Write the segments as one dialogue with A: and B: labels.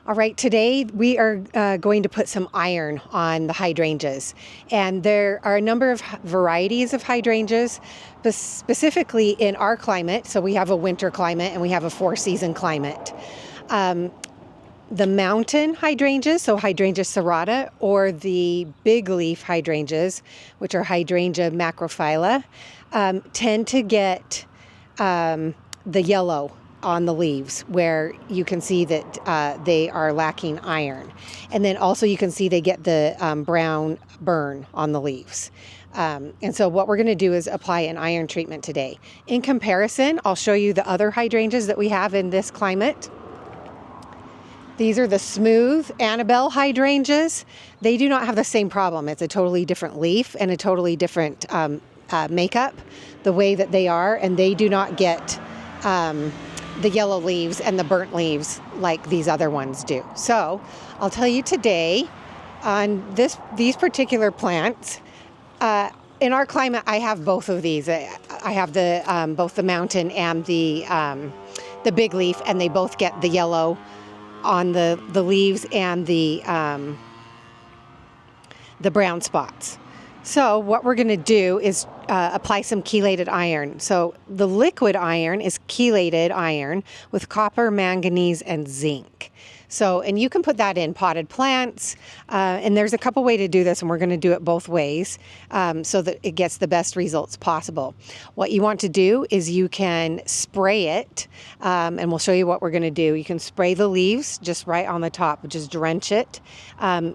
A: All right, today we are going to put some iron on the hydrangeas. And there are a number of varieties of hydrangeas, specifically in our climate. So we have a winter climate and we have a 4-season climate. The mountain hydrangeas, so Hydrangea serrata, or the big leaf hydrangeas, which are Hydrangea macrophylla, tend to get the yellow on the leaves, where you can see that they are lacking iron. And then also you can see they get the brown burn on the leaves. And so what we're going to do is apply an iron treatment today. In comparison, I'll show you the other hydrangeas that we have in this climate. These are the smooth Annabelle hydrangeas. They do not have the same problem. It's a totally different leaf and a totally different makeup, the way that they are, and they do not get the yellow leaves and the burnt leaves like these other ones do. So I'll tell you today on these particular plants. In our climate, I have both of these. I have the both the mountain and the big leaf, and they both get the yellow on the leaves and the brown spots. So what we're going to do is apply some chelated iron. So the liquid iron is chelated iron with copper, manganese, and zinc. So, and you can put that in potted plants, and there's a couple ways to do this, and we're going to do it both ways so that it gets the best results possible. What you want to do is you can spray it, and we'll show you what we're going to do. You can spray the leaves just right on the top, just drench it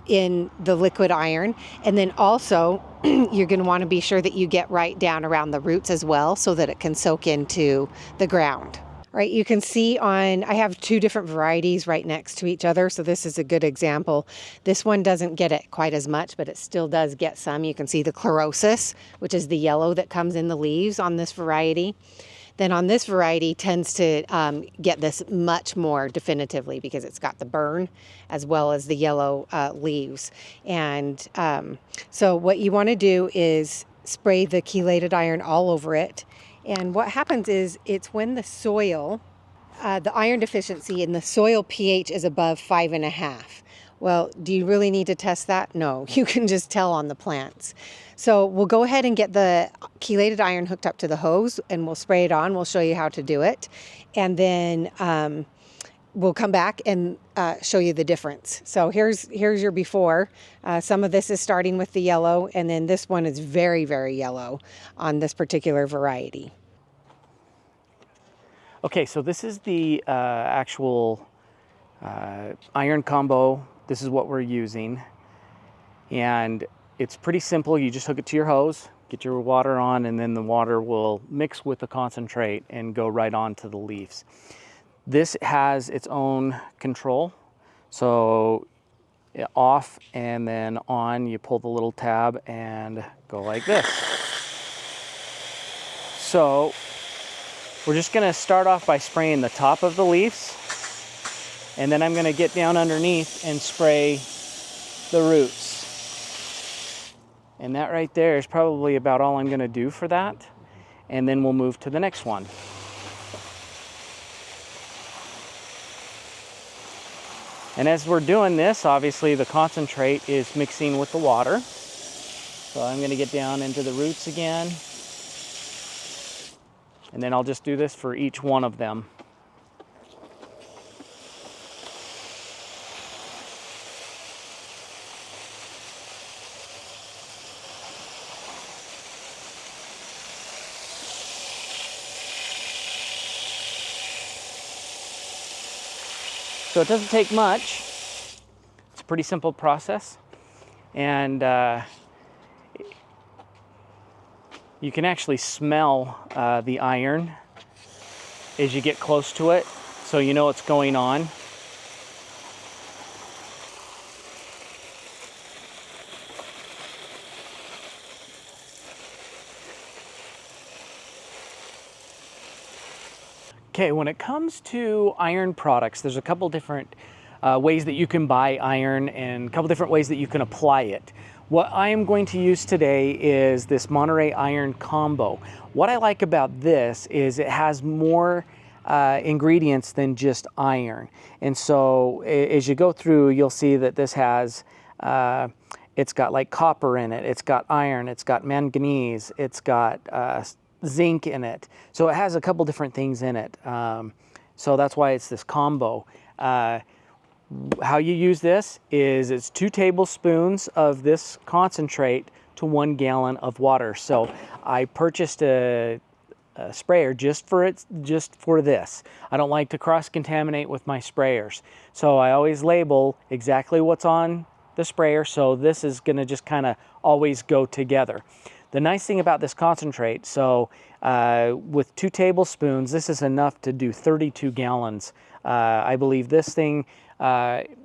A: in the liquid iron, and then also you're going to want to be sure that you get right down around the roots as well so that it can soak into the ground. Right, you can see I have two different varieties right next to each other, so this is a good example. This one doesn't get it quite as much, but it still does get some. You can see the chlorosis, which is the yellow that comes in the leaves on this variety. Then on this variety tends to get this much more definitively because it's got the burn as well as the yellow leaves. And so what you want to do is spray the chelated iron all over it. And what happens is it's when the soil, the iron deficiency in the soil pH is above 5.5. Well, do you really need to test that? No, you can just tell on the plants. So we'll go ahead and get the chelated iron hooked up to the hose and we'll spray it on. We'll show you how to do it. And then we'll come back and show you the difference. So here's your before. Some of this is starting with the yellow, and then this one is very, very yellow on this particular variety.
B: Okay, so this is the actual iron combo. This is what we're using. And it's pretty simple. You just hook it to your hose, get your water on, and then the water will mix with the concentrate and go right onto the leaves. This has its own control. So off and then on, you pull the little tab and go like this. So we're just gonna start off by spraying the top of the leaves, and then I'm gonna get down underneath and spray the roots. And that right there is probably about all I'm gonna do for that. And then we'll move to the next one. And as we're doing this, obviously the concentrate is mixing with the water. So I'm going to get down into the roots again. And then I'll just do this for each one of them. So it doesn't take much. It's a pretty simple process. And you can actually smell the iron as you get close to it, so you know what's going on. Okay, when it comes to iron products, there's a couple different ways that you can buy iron and a couple different ways that you can apply it. What I am going to use today is this Monterey Iron Combo. What I like about this is it has more ingredients than just iron. And so as you go through, you'll see that this has, it's got like copper in it, it's got iron, it's got manganese, it's got zinc in it. So it has a couple different things in it. So that's why it's this combo. How you use this is it's 2 tablespoons of this concentrate to 1 gallon of water. So I purchased a sprayer just for this. I don't like to cross-contaminate with my sprayers. So I always label exactly what's on the sprayer. So this is gonna just kind of always go together. The nice thing about this concentrate, so with 2 tablespoons, this is enough to do 32 gallons. I believe this thing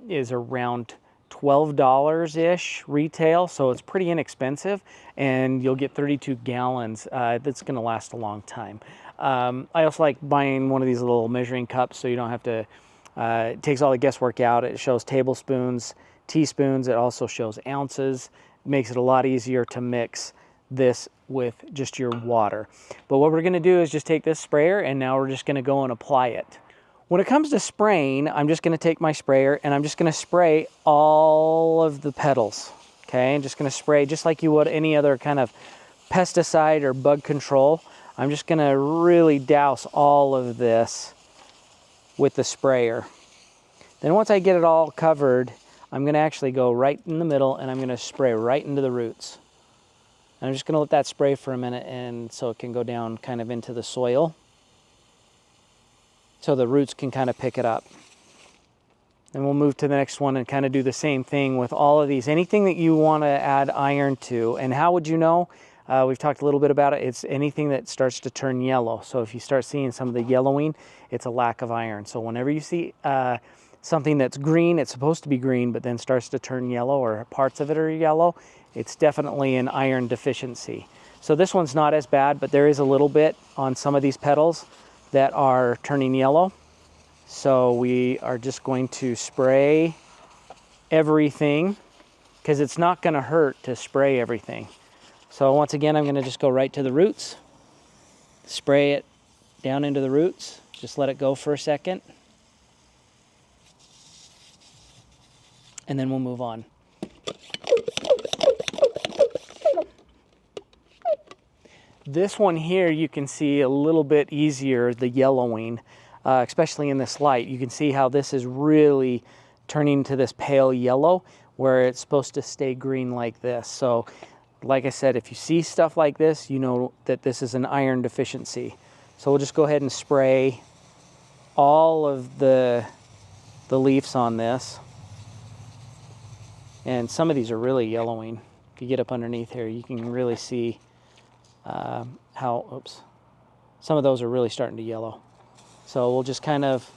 B: is around $12-ish retail, so it's pretty inexpensive, and you'll get 32 gallons. That's going to last a long time. I also like buying one of these little measuring cups, so you don't have to, it takes all the guesswork out. It shows tablespoons, teaspoons, it also shows ounces. It makes it a lot easier to mix this with just your water. But what we're going to do is just take this sprayer, and now we're just going to go and apply it. When it comes to spraying, I'm just going to take my sprayer and I'm just going to spray all of the petals. Okay, I'm just going to spray just like you would any other kind of pesticide or bug control. I'm just going to really douse all of this with the sprayer. Then once I get it all covered, I'm going to actually go right in the middle and I'm going to spray right into the roots. And I'm just going to let that spray for a minute, and so it can go down kind of into the soil, so the roots can kind of pick it up. And we'll move to the next one and kind of do the same thing with all of these. Anything that you want to add iron to. And how would you know? We've talked a little bit about it. It's anything that starts to turn yellow. So if you start seeing some of the yellowing, it's a lack of iron. So whenever you see something that's green, it's supposed to be green, but then starts to turn yellow, or parts of it are yellow, it's definitely an iron deficiency. So this one's not as bad, but there is a little bit on some of these petals that are turning yellow. So we are just going to spray everything, because it's not going to hurt to spray everything. So once again, I'm going to just go right to the roots, spray it down into the roots, just let it go for a second, and then we'll move on. This one here, you can see a little bit easier, the yellowing, especially in this light. You can see how this is really turning to this pale yellow, where it's supposed to stay green like this. So, like I said, if you see stuff like this, you know that this is an iron deficiency. So we'll just go ahead and spray all of the leaves on this. And some of these are really yellowing. If you get up underneath here, you can really see some of those are really starting to yellow. So we'll just kind of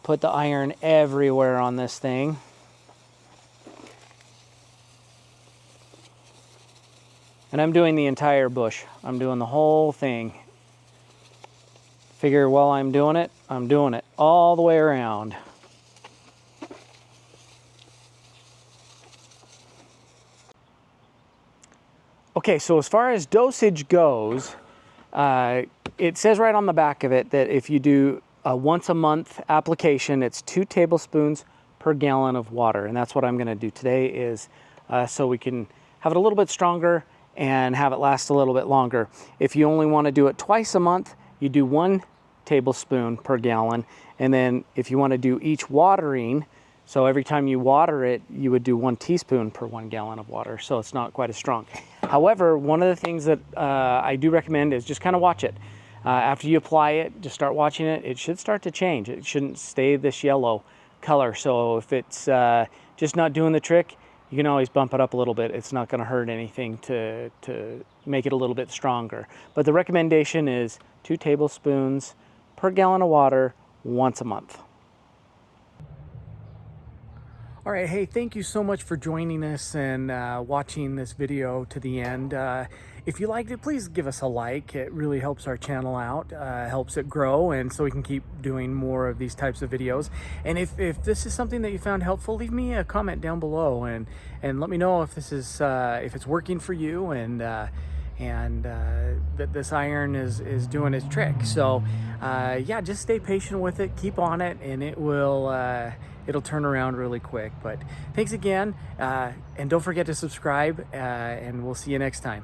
B: put the iron everywhere on this thing. And I'm doing the entire bush. I'm doing the whole thing. Figure while I'm doing it all the way around. Okay, so as far as dosage goes, it says right on the back of it that if you do a once a month application, it's 2 tablespoons per gallon of water. And that's what I'm going to do today, is so we can have it a little bit stronger and have it last a little bit longer. If you only want to do it twice a month, you do 1 tablespoon per gallon. And then if you want to do each watering, so every time you water it, you would do 1 teaspoon per 1 gallon of water. So it's not quite as strong. However, one of the things that I do recommend is just kind of watch it. After you apply it, just start watching it. It should start to change. It shouldn't stay this yellow color. So if it's just not doing the trick, you can always bump it up a little bit. It's not going to hurt anything to make it a little bit stronger. But the recommendation is 2 tablespoons per gallon of water once a month. All right, hey, thank you so much for joining us and watching this video to the end. If you liked it, please give us a like. It really helps our channel out, helps it grow, and so we can keep doing more of these types of videos. And if this is something that you found helpful, leave me a comment down below and let me know if this is if it's working for you, and and this iron is doing its trick. So yeah, just stay patient with it, keep on it, and it will it'll turn around really quick. But thanks again, and don't forget to subscribe, and we'll see you next time.